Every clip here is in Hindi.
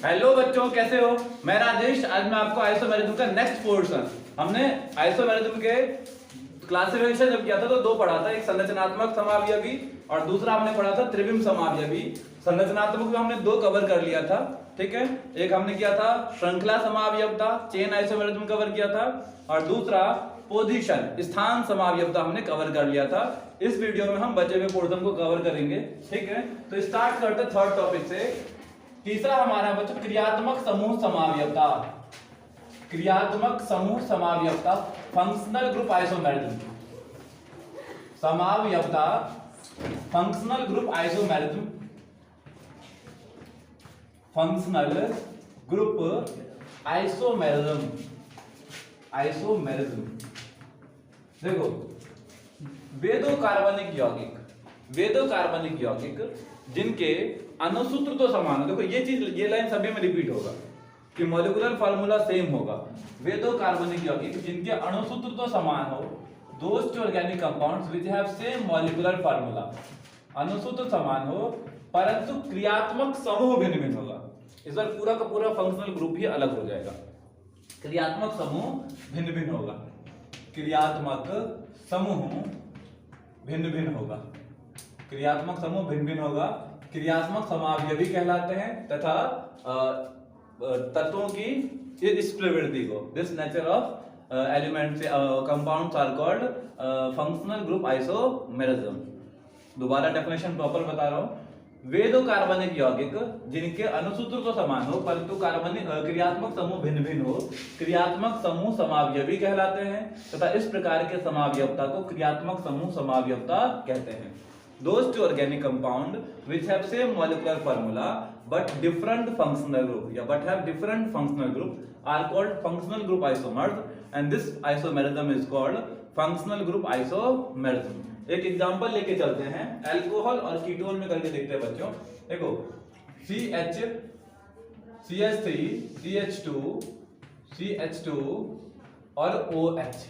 हेलो बच्चों, कैसे हो? मैं राजेश। आज मैं आपको आइसोमेरिज्म का नेक्स्ट पोर्शन, हमने आइसोमेरिज्म के क्लासिफिकेशन जब किया था तो दो पढ़ा था, एक संरचनात्मक समावयवी और दूसरा हमने पढ़ा था त्रिविम समावयवी। संरचनात्मक में हमने दो कवर कर लिया था, ठीक है। एक हमने किया था श्रृंखला समावयवता, चेन आइसोमेरिज्म कवर किया था, और दूसरा पोजीशन, स्थान समावयवता हमने कवर कर लिया था। इस वीडियो में हम बचे हुए पोर्शन को कवर करेंगे, ठीक है। तो स्टार्ट करते थर्ड टॉपिक से। तीसरा हमारा बच्चों क्रियात्मक समूह समावयवता। क्रियात्मक समूह समावयवता, फंक्शनल ग्रुप आइसोमेरिज्म। समावयवता, functional group isomerism, functional group isomerism. Isomerism देखो, वे दो कार्बनिक यौगिक, वे दो कार्बनिक यौगिक जिनके अणुसूत्र तो समान हो। देखो ये चीज, ये लाइन सभी में रिपीट होगा कि मॉलिक्यूलर फार्मूला सेम होगा। वे दो कार्बनिक यौगिक जिनके अणुसूत्र तो समान हो, those two organic compounds which have same molecular formula. अणुसूत्र समान हो परंतु क्रियात्मक समूह भिन्न भिन्न होगा। इस बार पूरा का पूरा फंक्शनल ग्रुप ही अलग हो जाएगा। क्रियात्मक समूह भिन्न भिन्न होगा, क्रियात्मक समूह भिन्न भिन्न होगा, क्रियात्मक समूह भिन्न भिन्न होगा। क्रियात्मक समावयवी कहलाते हैं तथा तत्वों की इस प्रवृत्ति को, this nature of elements compounds are called functional group isomerism. दोबारा डेफिनेशन प्रॉपर बता रहा हूं। वे दो कार्बनिक यौगिक जिनके अणुसूत्र तो समान हो परंतु कार्बनिक क्रियात्मक समूह भिन्न भिन्न हो, क्रियात्मक समूह समावयवी कहलाते हैं तथा इस प्रकार के समावयवता को क्रियात्मक समूह समावयवता कहते हैं। Those two organic compound which have same molecular formula but different functional group, but have different functional group are called functional group isomers, and this isomerism is called functional group isomerism. एक एग्जांपल लेके चलते हैं, अल्कोहल और कीटोन में करके देखते हैं बच्चों। देखो CH, CH3, CH2, CH2 और OH,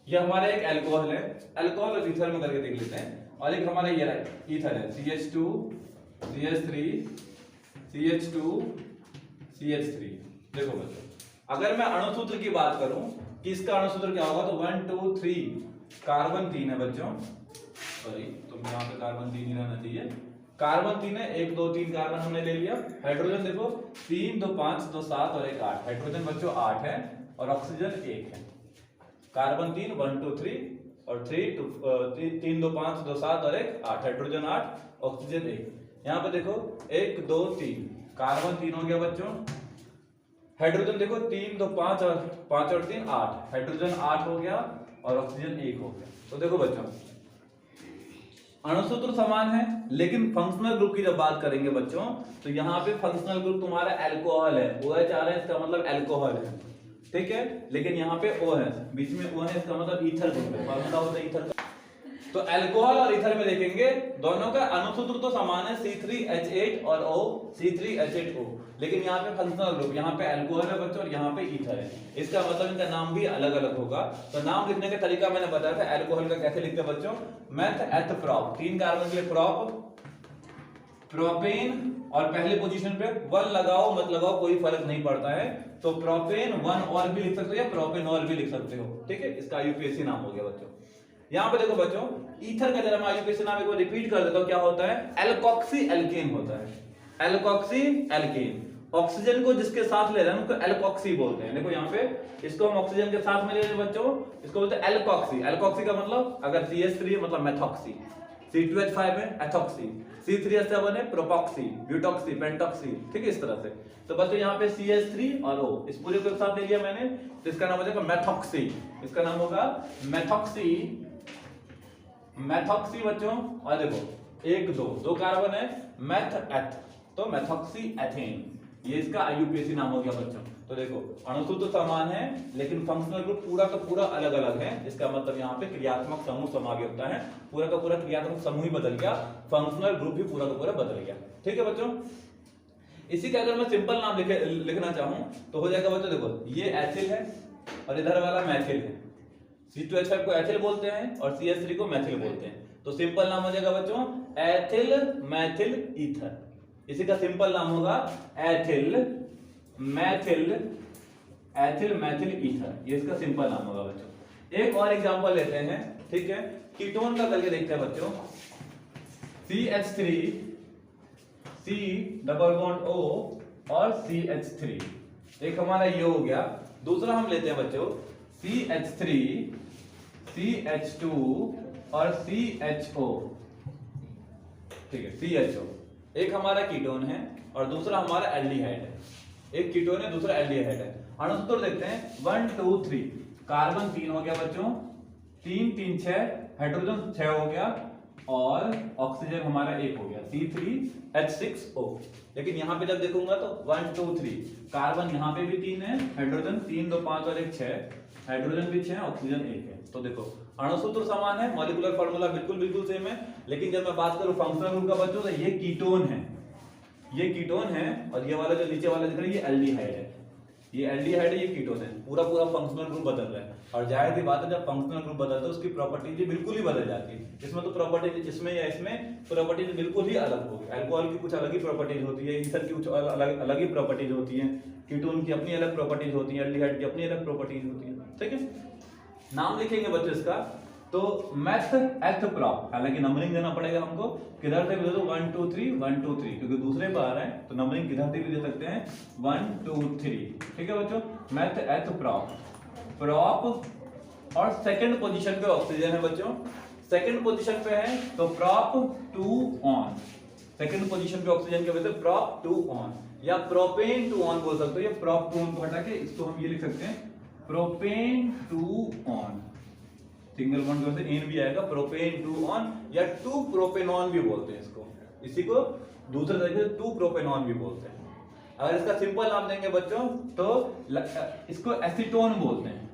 ये हमारा एक अल्कोहल है। अल्कोहल और ईथर में करके देख लेते हैं। और एक हमारा ये ईथर है, CH2, CH3, CH2, CH3। देखो बच्चों, अगर मैं अणुसूत्र की बात करूं कि इसका अणुसूत्र क्या होगा तो 1 2 3 कार्बन 3 है बच्चों। सॉरी, तो यहाँ पे कार्बन 3 ही रहना चाहिए। कार्बन 3 है, 1 2 3 कार्बन हमने ले लिया। हाइड्रोजन देखो 3 2 5 2 7 और 1 8। हाइड्रोजन बच्चों 8 है और ऑक्सीजन 1 है। कार्बन 3 1 2 3 और 3 2 5 2 7 और 1 8। Hydrogen 8, oxygen 1। यहाँ पे देखो 1 2 3 कार्बन 3 हो गया बच्चों। हाइड्रोजन देखो 3 2 5 और 3 8। हाइड्रोजन 8 हो गया और ऑक्सीजन 1 हो गया। तो देखो बच्चों, अणुसूत्र समान है लेकिन फंक्शनल ग्रुप की जब बात करेंगे बच्चों तो यहाँ पे फंक्शनल ग्रुप तुम्हारा अल्कोहल है, OH आ रहा है, इसका मतलब अल्कोहल है, ठीक है। लेकिन यहाँ पे O है, बीच में O है, इसका मतलब ईथर ग्रुप है। फॉर्मूला होता है ईथर का। तो अल्कोहल और ईथर में देखेंगे दोनों का अणुसूत्र तो समान है, C3H8 और O, C3H8O, लेकिन यहाँ पे फंक्शनल ग्रुप, यहाँ पे अल्कोहल है बच्चों और यहाँ पे ईथर है। इसका मतलब इनका नाम भी अलग अलग होगा। तो नाम लिखने का तरीका मैंने बताया था। अल्कोहल का कैसे लिखते हैं बच्चों, मेथ एथ प्रोप, 3 कार्बन के लिए प्रोप, प्रोपेन, और पहले पोजीशन पे 1 लगाओ मत लगाओ कोई फर्क नहीं पड़ता है। तो प्रोपेन 1 और भी लिख सकते हो या प्रोपेन और भी लिख सकते हो, ठीक है। इसका आईयूपीएसी नाम हो गया बच्चों। यहाँ पे देखो बच्चों, ईथर का जरा मैं आईयूपीएसी नाम एक बार रिपीट कर देता हूँ। क्या होता है, एल्कोक्सी एल्केन होता है। एल्कोक्सी एल्केन, ऑक्सीजन को जिसके साथ ले रहे हैं उनको एल्कोक्सी बोलते हैं। देखो यहाँ पे इसको हम ऑक्सीजन के साथ में ले रहे हैं बच्चों, इसको बोलते हैं एल्कोक्सी। एल्कोक्सी का मतलब अगर CH3 है मतलब मेथॉक्सी, C2H5 है एथॉक्सी, C3H7 है प्रोपॉक्सी, ब्यूटॉक्सी, पेंटॉक्सी, ठीक है, इस तरह से। तो बच्चों यहाँ पे CH3 और O, इस पूरे को एक साथ ले लिया मैंने, तो इसका नाम हो जाएगा मेथॉक्सी। इसका नाम होगा मेथॉक्सी, मेथॉक्सी बच्चों। और देखो 1 2 कार्बन है, मेथ एथ, तो मेथॉक्सी एथेन, ये इसका आईयूपीएसी नाम हो गया बच्चों। तो देखो अणुसूत्र समान है लेकिन फंक्शनल ग्रुप पूरा का पूरा अलग अलग है। इसका मतलब यहाँ पे क्रियात्मक समूह समावयवता है, पूरा का पूरा क्रियात्मक समूह ही बदल गया, फंक्शनल ग्रुप भी पूरा का पूरा बदल गया, ठीक है बच्चों। इसी का अगर मैं सिंपल नाम लिखना चाहूं तो हो जाएगा बच्चों, देखो ये एथिल है और इधर वाला मैथिल है। C2H5 को एथिल बोलते हैं और CH3 को मैथिल बोलते हैं। तो सिंपल नाम हो जाएगा बच्चों एथिल मैथिल ईथर। इसी का सिंपल नाम होगा एथिल मैथिल ईथर, ये इसका सिंपल नाम होगा बच्चों। एक और एग्जांपल लेते हैं, ठीक है, कीटोन का करके देखते हैं बच्चों। CH3 C double bond O और CH3, एक हमारा ये हो गया। दूसरा हम लेते हैं बच्चों CH3 CH2 और CHO, ठीक है, CHO एक हमारा कीटोन है और दूसरा हमारा एल्डिहाइड है। एक कीटोन है, दूसरा एल्डिहाइड है। अणुसूत्र देखते हैं 1 2 3, कार्बन 3 हो गया बच्चों, 3 3 6, हाइड्रोजन 6 हो गया और ऑक्सीजन हमारा 1 हो गया C3H6O। लेकिन यहाँ पे जब देखूंगा तो 1 2 3, कार्बन यहाँ पे भी 3 है, हाइड्रोजन 3 2 5 और 1 6, हाइड्रोजन भी 6 है, ऑक्सीजन 1 है। तो देखो अणुसूत्र समान है, मॉलिक्यूलर फार्मूला बिल्कुल सेम है, लेकिन जब मैं बात करूं फंक्शनल ग्रुप का बच्चों, तो ये कीटोन है, ये कीटोन है और ये वाला जो नीचे वाला दिख रहा है ये एल्डिहाइड है, ये एल्डिहाइड है, ये कीटोन है। पूरा फंक्शनल ग्रुप बदल रहा है। और जाहिर सी बात है जब फंक्शनल ग्रुप बदलता है उसकी प्रॉपर्टीज बिल्कुल ही बदल जाती है। इसमें तो प्रॉपर्टीज, इसमें या इसमें प्रॉपर्टीज बिल्कुल ही अलग होगी। अल्कोहल की कुछ अलग ही प्रॉपर्टीज होती है, ईथर की कुछ अलग ही प्रॉपर्टीज होती है, कीटोन की अपनी अलग प्रॉपर्टीज होती है, एल्डिहाइड की अपनी अलग प्रॉपर्टीज होती है, ठीक है। नाम लिखेंगे बच्चों इसका, तो मेथ एथ प्रॉप, हालांकि नंबरिंग देना पड़ेगा हमको, किधर से भी दे दो 1 2 3 1 2 3, क्योंकि दूसरे पर आ रहा है तो नंबरिंग किधर से भी दे सकते हैं 1 2 3, ठीक है बच्चों। मेथ एथ प्रॉप और सेकंड पोजीशन पे ऑक्सीजन है बच्चों, सेकंड पोजीशन पे है तो प्रॉप 2 ऑन, सेकंड पोजीशन पे ऑक्सीजन की वजह से प्रॉप 2 ऑन, या प्रोपेन 2 ऑन बोल सकते हो, या प्रॉप 2 ऑन को हटा के इसको हम ये लिख सकते हैं प्रोपेन 2 ऑन, सिंगल बॉन्ड की वजह से एन भी आएगा, प्रोपेन 2 ऑन या 2 प्रोपेनॉन भी बोलते हैं इसको, इसी को दूसरे तरीके से 2 प्रोपेनॉन भी बोलते हैं। अगर इसका सिंपल नाम देंगे बच्चों तो इसको एसीटोन बोलते हैं,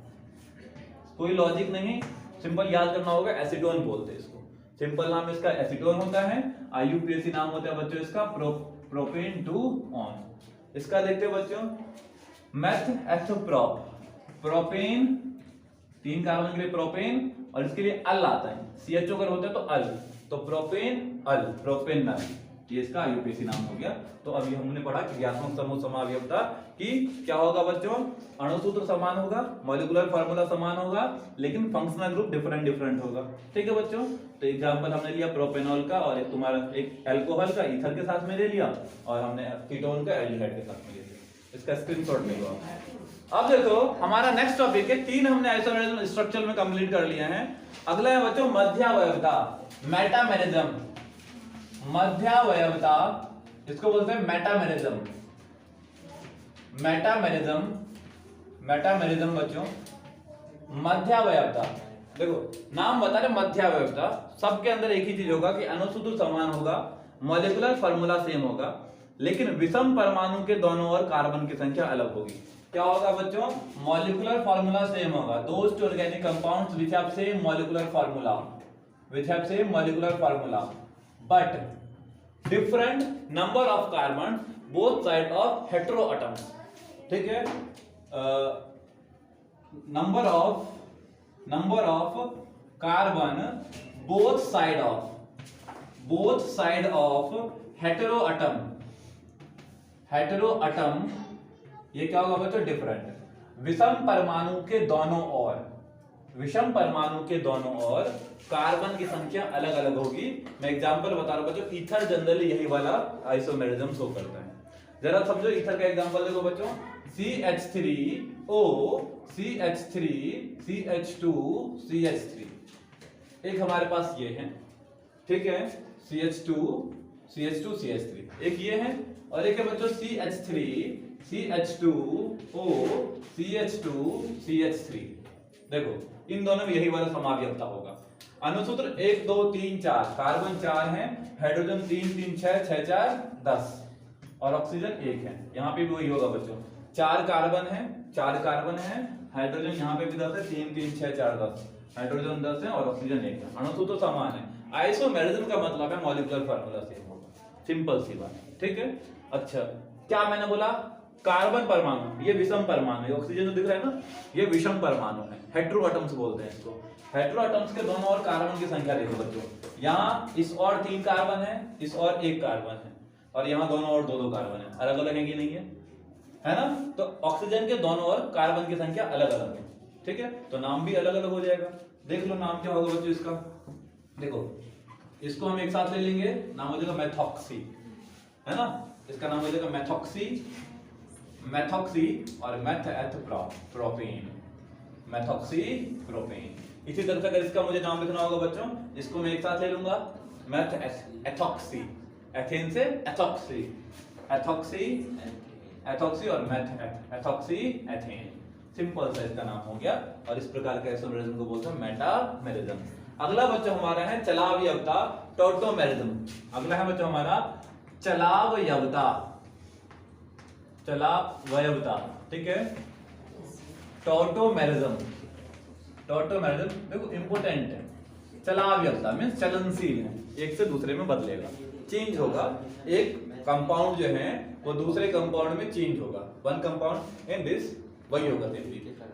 कोई लॉजिक नहीं, सिंपल याद करना होगा, एसीटोन बोलते हैं इसको, सिंपल नाम इसका एसीटोन होता है। IUPAC नाम होता है बच्चों इसका प्रोपेन 2 ऑन। इसका देखते हैं बच्चों मेथ एथ प्रॉप, प्रोपेन 3 कार्बन के लिए प्रोपेन और इसके लिए अल आता है, CHO अगर होता है तो अल, तो प्रोपेन अल, प्रोपेनल, ये इसका IUPAC नाम हो गया। तो अभी हमने पढ़ा क्रियात्मक समूह समावयवता कि क्या होगा बच्चों, अणुसूत्र समान होगा, मॉलिक्यूलर फार्मूला समान होगा, लेकिन फंक्शनल ग्रुप डिफरेंट होगा, ठीक है बच्चों। तो एग्जांपल हमने लिया प्रोपेनॉल का और एक तुम्हारा एक अल्कोहल का ईथर के साथ में ले लिया और हमने कीटोन का एल्डिहाइड के साथ में ले लिया, इसका स्क्रीनशॉट ले लो आप। अब देखो हमारा नेक्स्ट टॉपिक है, 3 हमने आइसोमेरिज्म स्ट्रक्चर में कंप्लीट कर लिया है। अगला है बच्चों मध्यावयवता, मेटामेरिज्म, मध्यावयवता इसको बोलते हैं मेटामेरिज्म, मेटामेरिज्म बच्चों मध्यावयवता। देखो नाम बता रहे मध्यावयवता, सबके अंदर एक ही चीज होगा कि अणुसूत्र समान होगा, मॉलिक्यूलर फार्मूला सेम होगा, लेकिन विषम परमाणु के दोनों ओर कार्बन की संख्या अलग होगी। क्या होगा बच्चों, मॉलिक्यूलर फार्मूला सेम होगा, those two organic compounds which have same molecular formula but different number of carbon both side of heteroatoms, ठीक है, number of carbon both side of heteroatom, ये क्या होगा बच्चों, डिफरेंट। विषम परमाणु के दोनों ओर कार्बन की संख्या अलग अलग होगी। मैं एग्जांपल बता रहा हूं बच्चों, ईथर जनरली यही वाला आइसोमेरिज्म शो करता है। जरा समझो ईथर का एग्जांपल देखो बच्चों, CH3O CH3 CH2 CH3, एक हमारे पास ये है, ठीक है, CH2 CH3, एक ये है और एक है बच्चों CH3 CH2O CH2 CH3। देखो इन दोनों में यही वाला समावयवता होगा। अणुसूत्र 1 2 3 4, कार्बन 4 है, हाइड्रोजन 3 3 6 6 4 10 और ऑक्सीजन 1 है। यहाँ पे भी वही होगा बच्चों, 4 कार्बन है, हाइड्रोजन यहाँ पे भी 10 है, 3 3 6 4 10, हाइड्रोजन 10 है और ऑक्सीजन 1 है। अणुसूत्र समान है। आइसोमेरिज्म का मतलब है मॉलिक्यूलर फार्मूला सेम होगा, सिंपल सी बात, ठीक है। अच्छा क्या मैंने बोला, कार्बन परमाणु ये विषम परमाणु है, ऑक्सीजन जो दिख रहा है ना ये विषम परमाणु है, हेटेरोएटम्स बोलते हैं इसको। हेटेरोएटम्स के दोनों ओर कार्बन की संख्या देखो बच्चों, यहाँ इस और 3 कार्बन है, इस और 1 कार्बन है और यहाँ दोनों और दो दो कार्बन है, अलग अलग है कि नहीं है ना? तो ऑक्सीजन के दोनों और कार्बन की संख्या अलग अलग है, ठीक है? तो नाम भी अलग अलग हो जाएगा। देख लो नाम क्या होगा बच्चों इसका, देखो इसको हम एक साथ ले लेंगे, नाम हो जाएगा मेथॉक्सी, है ना? इसका नाम हो जाएगा मेथॉक्सी, मेथॉक्सी और मेथएथप्रोपेन, मेथॉक्सी प्रोपेन। इसी तरह से अगर इसका मुझे नाम लिखना होगा बच्चों, इसको मैं एक साथ ले लूंगा, मेथएथॉक्सी, एथेन से एथॉक्सी, एथॉक्सी, एथॉक्सी और मेथएथॉक्सी एथेन। सिंपल सा इसका नाम हो गया। और इस प्रकार के आइसोमेरिज्म को बोलते हैं मेटामेरिज्म। अगला बच्चों हमारा है चलावयवता, टॉटोमेरिज्म। अगला है बच्चों हमारा चलावयवता, चलावयवता, ठीक है? टॉटोमेरिज्म, टॉटोमेरिज्म देखो इंपोर्टेंट है। चलावयवता मींस चलनशील है, एक से दूसरे में बदलेगा, चेंज होगा। एक कंपाउंड जो है वो दूसरे कंपाउंड में चेंज होगा, वन कंपाउंड इन दिस, वही होगा सेम,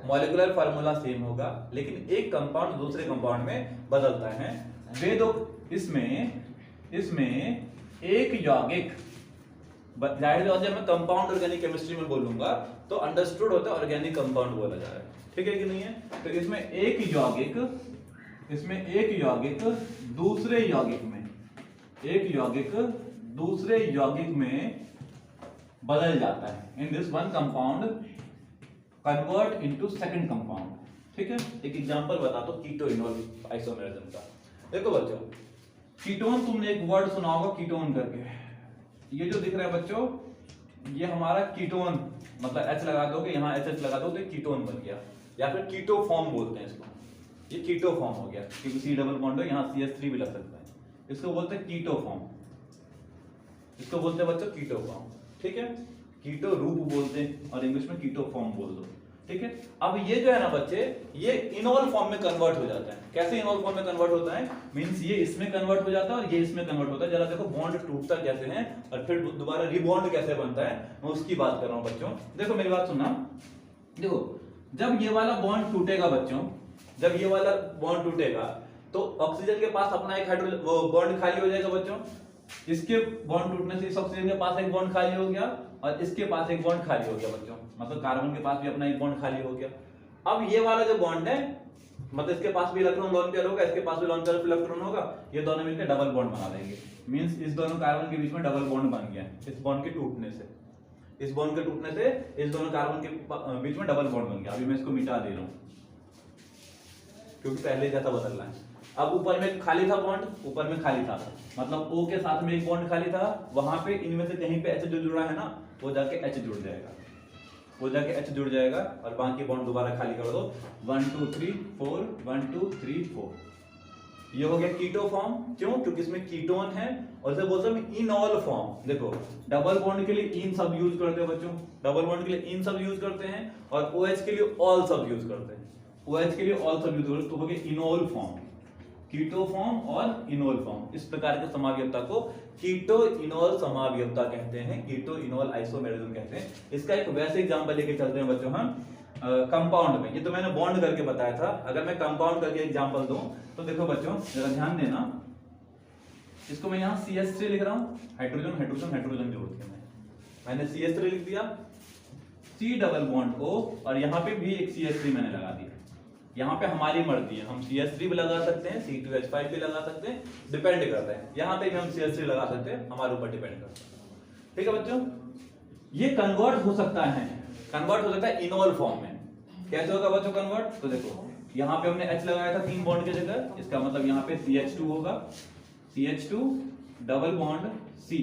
मॉलिक्यूलर फार्मूला सेम होगा, लेकिन एक कंपाउंड दूसरे कंपाउंड में बदलता है। वे दो इसमें एक यौगिक, जाहिर बात है मैं कंपाउंड ऑर्गेनिक केमिस्ट्री में बोलूंगा तो अंडरस्टूड होता है ऑर्गेनिक कंपाउंड बोला जा रहा है, ठीक है कि नहीं है? तो इसमें एक यौगिक दूसरे यौगिक में, एक यौगिक दूसरे यौगिक में बदल जाता है। In this one compound convert into second compound, ठीक है? एक एग्जांपल बता दो कीटोइनोल आइसोमेरिज्म का। देखो बच्चों, कीटोन, तुमने एक वर्ड सुना होगा कीटोन करके, ये जो दिख रहा है बच्चों, ये हमारा कीटोन, मतलब H लगा दोगे, यहाँ HH लगा दोगे, कीटोन बन गया, या फिर कीटो फॉर्म बोलते हैं इसको, ये कीटो फॉर्म हो गया, क्योंकि C डबल बॉन्ड हो, यहाँ CH3 भी लग सकता है, इसको बोलते हैं कीटो फॉर्म, इसको बोलते हैं बच्चों कीटो फॉर्म, ठीक है? कीटो रूप बोलते हैं और इंग्लिश में कीटो फॉर्म बोल दो, ठीक है? अब ये जो है ना बच्चे, ये इनोल फॉर्म में कन्वर्ट हो जाता है। कैसे इनोल फॉर्म में कन्वर्ट होता है? मींस ये इसमें कन्वर्ट हो जाता है और ये इसमें कन्वर्ट होता है। जरा देखो बॉन्ड टूटता कैसे है और फिर दोबारा रीबॉन्ड कैसे बनता है, मैं उसकी बात कर रहा हूं बच्चों। देखो मेरी बात सुनना, देखो जब ये वाला बॉन्ड टूटेगा बच्चों, जब ये वाला बॉन्ड टूटेगा तो ऑक्सीजन के पास अपना एक हाइड्रोजन वो बॉन्ड खाली हो जाएगा बच्चों। इसके बॉन्ड टूटने से इस ऑक्सीजन के पास एक बॉन्ड खाली हो गया और इसके पास एक बॉन्ड खाली हो गया बच्चों, मतलब कार्बन के पास भी अपना एक बॉन्ड खाली हो गया। अब ये वाला जो बॉन्ड है, मतलब इसके पास भी इलेक्ट्रॉन लोन पेयर होगा, इसके पास भी लोन पेयर इलेक्ट्रॉन होगा, ये दोनों मिलकर डबल बॉन्ड बना देंगे। मींस इस दोनों कार्बन के बीच में डबल बॉन्ड बन गया इस बॉन्ड के टूटने से, इस बॉन्ड के टूटने से इस दोनों कार्बन के बीच में डबल बॉन्ड बन गया। अभी मैं इसको मिटा दे रहा हूं क्योंकि पहले जैसा बदल रहा है। अब ऊपर में खाली था बॉन्ड, ऊपर में खाली था, मतलब O के साथ में एक बॉन्ड खाली था, वहां पे इनमें से कहीं पे H जो जुड़ा है ना, वो जाके H जुड़ जाएगा, वो जाके H जुड़ जाएगा और बाकी बॉन्ड दोबारा खाली कर दो। 1 2 3 4 1 2 3 4, ये हो गया कीटो फॉर्म। क्यों? क्योंकि इसमें कीटोन है और इसे बोलते हैं इनॉल फॉर्म। देखो डबल बॉन्ड के लिए इन सब यूज करते हैं बच्चों, डबल बॉन्ड के लिए इन सब यूज करते हैं और OH के लिए ऑल सब यूज करते हैं, OH के लिए ऑल सब यूज करते हैं, तो हो गया इनॉल फॉर्म, कीटो फॉर्म और इनोल फॉर्म। इस प्रकार के समावयवता को कीटो इनोल समावयवता कहते हैं, कीटो इनोल आइसोमेरिज्म कहते हैं। इसका एक वैसे एग्जांपल लेके चलते हैं बच्चों हम कंपाउंड में। ये तो मैंने बॉन्ड करके बताया था, अगर मैं कंपाउंड करके एग्जांपल दूं तो देखो बच्चों जरा ध्यान देना, इसको मैं यहाँ CH3 लिख रहा हूँ, हाइड्रोजन हाइड्रोजन हाइड्रोजन जोड़ के मैंने CH3 लिख दिया, C डबल बॉन्ड O और यहाँ पे भी एक CH3 मैंने लगा दिया। यहाँ पे हमारी मर्जी है, हम CH3 भी लगा सकते हैं, C2H5 भी लगा सकते हैं, डिपेंड करता है। यहाँ पे भी हम CH3 लगा सकते हैं, हमारे ऊपर डिपेंड करता है, ठीक है बच्चों? ये कन्वर्ट हो सकता है, कन्वर्ट हो सकता है इनोल फॉर्म में। कैसे होगा बच्चों कन्वर्ट? तो देखो यहाँ पे हमने H लगाया था 3 बॉन्ड की जगह, इसका मतलब यहाँ पे CH2 होगा, CH2 double bond C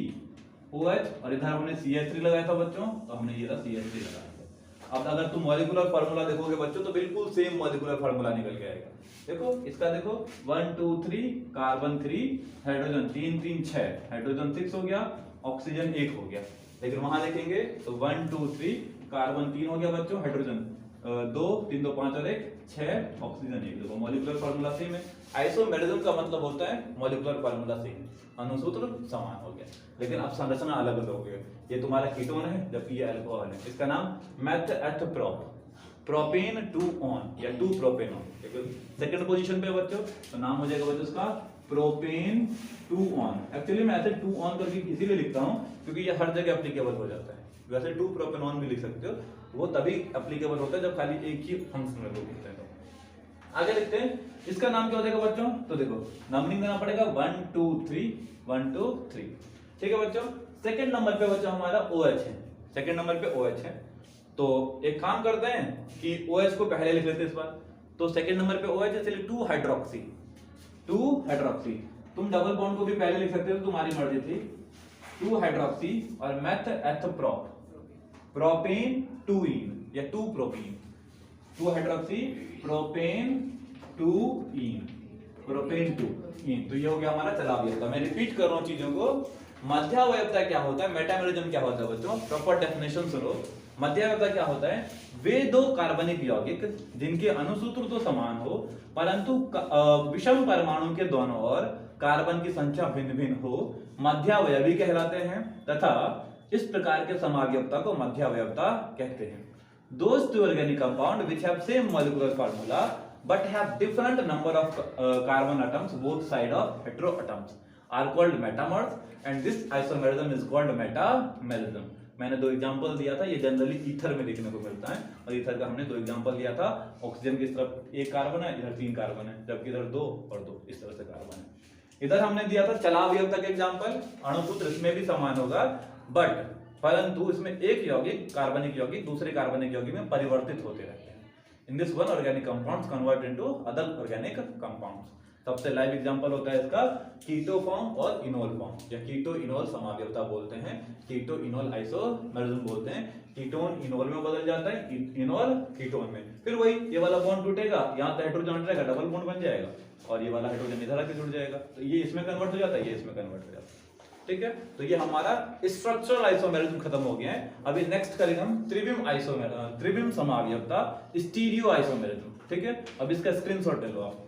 OH और इधर हमने CH3 लगाया था बच्चों, तो हमने ये रहा CH3 लगाया। अब अगर तुम मॉलिक्यूलर फार्मूला देखोगे बच्चों तो बिल्कुल सेम मॉलिक्यूलर फार्मूला निकल के आएगा। देखो इसका देखो 1 2 3 कार्बन 3 हाइड्रोजन 3 3 6 हाइड्रोजन 6 हो गया, ऑक्सीजन 1 हो गया। लेकिन वहां देखेंगे तो 1 2 3 कार्बन 3 हो गया बच्चों, हाइड्रोजन 2 3 2 5 और 1 6, ऑक्सीजन 1। देखो मॉलिक्यूलर फार्मूला सेम है। आइसोमेरिज्म का मतलब होता है मॉलिक्यूलर फार्मूला सेम, अनुसूत्र समान हो गया, लेकिन अब संरचना अलग अलग हो गई। ये तुम्हारा कीटोन है जबकि ये अल्कोहल है, इसका नाम मेथएथप्रोप, प्रोपेन 2 ऑन या 2 प्रोपेनॉन। सेकंड पोजीशन पे बच्चों तो नाम हो जाएगा बच्चों इसका प्रोपेन 2 ऑन। एक्चुअली मैं ऐसे 2 ऑन करके इसीलिए लिखता हूं क्योंकि ये हर जगह एप्लीकेबल हो जाता है। वैसे 2 प्रोपेन ऑन भी लिख सकते हो, वो तभी एप्लीकेबल होता है जब खाली एक ही फंक्शनल ग्रुप होता है। तो आगे लिखते हैं, इसका नाम क्या हो जाएगा बच्चों? तो देखो नंबरिंग देना पड़ेगा 1 2 3 1 2 3, ठीक है बच्चों। सेकंड नंबर पे बच्चों हमारा OH है, सेकंड नंबर पे OH है। तो एक काम करते हैं कि OH को पहले लिख लेते हैं इस बार। तो सेकंड नंबर पे OH है, चलिए 2 हाइड्रोक्सी, 2 हाइड्रोक्सी। तुम डबल बॉन्ड को भी पहले लिख सकते हो, तुम्हारी मर्जी थी। 2 हाइड्रोक्सी और मेथ एथ प्रोप, प्रोपेन 2 इन या 2 प्रोपीन, 2 हाइड्रोक्सी प्रोपेन 2 इन, प्रोपेन 2 इन। तो ये हो गया हमारा चलावयता। मैं रिपीट कर रहा हूं चीजों को। मध्यावयवता क्या होता है, मेटामेरिज्म क्या होता है बच्चों, प्रॉपर डेफिनेशन सुनो। मध्यावयवता क्या होता है? वे दो कार्बनिक यौगिक जिनके अणुसूत्र तो समान हो परंतु विषम परमाणु के दोनों ओर कार्बन की संख्या भिन्न भिन्न हो, मध्यावयवी कहलाते हैं। तथा इस प्रकार के समावयवता को मध्यावयवता कहते हैं। Those two organic compound which have same molecular formula but have different number of carbon atoms both side of heteroatoms are called metamers and this isomerism is called metamerism। मैंने 2 एग्जांपल दिया था, ये जनरली ईथर में देखने को मिलता है और ईथर का हमने 2 एग्जांपल दिया था। ऑक्सीजन की तरफ 1 कार्बन है, इधर 3 कार्बन है, जबकि इधर 2 और 2 इस तरह से कार्बन है। इधर हमने दिया था चलावयवता का एग्जांपल, अणुसूत्र इसमें भी समान होगा बट परंतु इसमें एक यौगिक कार्बनिक यौगिक दूसरे कार्बनिक यौगिक में परिवर्तित होते रहते हैं। In this one organic compounds convert into other organic compounds. सबसे लाइव एग्जांपल होता है इसका कीटो फॉर्म और इनोल फॉर्म या कीटो इनोल समावयवता बोलते हैं, कीटो इनोल आइसोमेरिज्म बोलते हैं। कीटोन इनोल में बदल जाता है, इनोल कीटोन में। फिर वही ये वाला बॉन्ड टूटेगा, यहाँ पे हाइड्रोजन रहेगा, डबल बॉन्ड बन जाएगा और ये वाला हाइड्रोजन इधर आके जुड़ जाएगा, तो ये इसमें कन्वर्ट हो जाता है, ये इसमें कन्वर्ट हो जाता है। ठीक है, तो ये हमारा स्ट्रक्चरल आइसोमेरिज्म खत्म हो गया है। अभी नेक्स्ट करेंगे हम त्रिविम आइसोमेरिज्म, त्रिविम समावयवता, स्टीरियो आइसोमेरिज्म। ठीक है, अब इसका स्क्रीनशॉट ले लो आप।